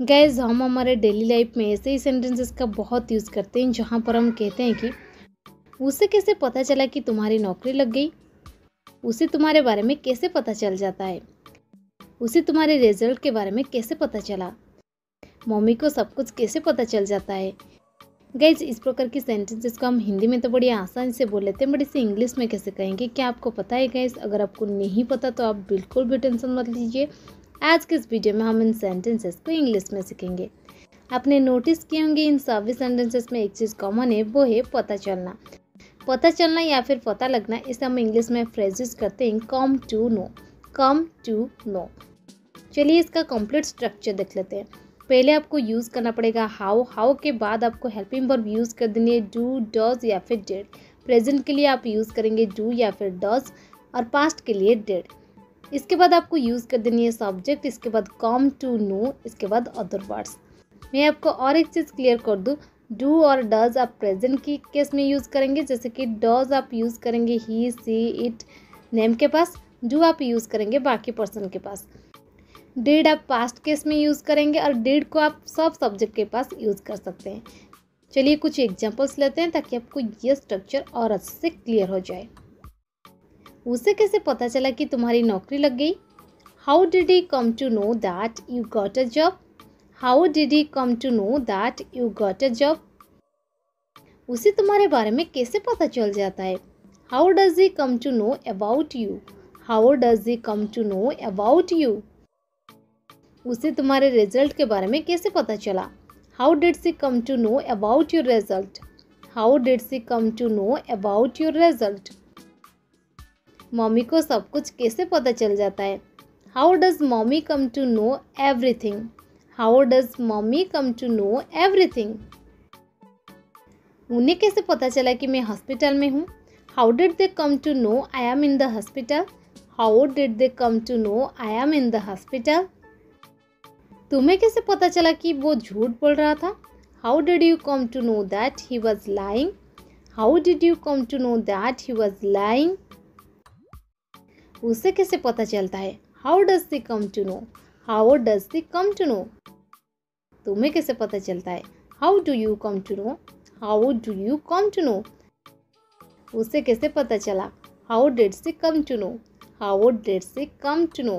Guys हम हमारे daily life में ऐसे ही सेंटेंसेस का बहुत यूज़ करते हैं जहाँ पर हम कहते हैं कि उसे कैसे पता चला कि तुम्हारी नौकरी लग गई। उसे तुम्हारे बारे में कैसे पता चल जाता है। उसे तुम्हारे रिजल्ट के बारे में कैसे पता चला। मम्मी को सब कुछ कैसे पता चल जाता है। गाइस इस प्रकार की सेंटेंसेस को हम हिंदी में तो बड़ी आसानी से बोल लेते हैं, बट इसे इंग्लिश में कैसे कहेंगे क्या आपको पता है गाइस? अगर आपको नहीं पता तो आप बिल्कुल भी टेंशन मत लीजिए। आज के इस वीडियो में हम इन सेंटेंसेस को इंग्लिश में सीखेंगे। आपने नोटिस किए होंगे इन सभी सेंटेंसेस में एक चीज़ कॉमन है, वो है पता चलना। पता चलना या फिर पता लगना, इसे हम इंग्लिश में फ्रेज यूज करते हैं come to know. Come to know. चलिए इसका कंप्लीट स्ट्रक्चर देख लेते हैं। पहले आपको यूज़ करना पड़ेगा हाउ। हाउ के बाद आपको हेल्पिंग वर्ब यूज़ कर देनी है डू, डज या फिर डिड। प्रेजेंट के लिए आप यूज़ करेंगे डू या फिर डज, और पास्ट के लिए डिड। इसके बाद आपको यूज़ कर देनी है सब्जेक्ट, इसके बाद कम टू नो, इसके बाद अदर वर्ड्स। मैं आपको और एक चीज़ क्लियर कर दूँ, डू और डज आप प्रेजेंट की केस में यूज़ करेंगे, जैसे कि डज आप यूज़ करेंगे ही, सी, इट नेम के पास। डू आप यूज़ करेंगे बाकी पर्सन के पास। डिड आप पास्ट केस में यूज़ करेंगे, और डिड को आप सब सब्जेक्ट के पास यूज़ कर सकते हैं। चलिए कुछ एग्जांपल्स लेते हैं ताकि आपको ये स्ट्रक्चर और अच्छे से क्लियर हो जाए। उसे कैसे पता चला कि तुम्हारी नौकरी लग गई? How did he come to know that you got a job? How did he come to know that you got a job? उसे तुम्हारे बारे में कैसे पता चल जाता है? How does he come to know about you? How does he come to know about you? उसे तुम्हारे रिजल्ट के बारे में कैसे पता चला? How did she come to know about your result? How did she come to know about your result? मम्मी को सब कुछ कैसे पता चल जाता है? How does mummy come to know everything? How does mummy come to know everything? उन्हें कैसे पता चला कि मैं हॉस्पिटल में हूँ? How did they come to know I am in the hospital? How did they come to know I am in the hospital? तुम्हें कैसे पता चला कि वो झूठ बोल रहा था? How did you come to know that he was lying? How did you come to know that he was lying? उसे कैसे पता चलता है? How does she come to know? How does she come to know? तुम्हें कैसे पता चलता है? How do you come to know? How do you come to know? उसे कैसे पता चला? How did she come to know? How did she come to no?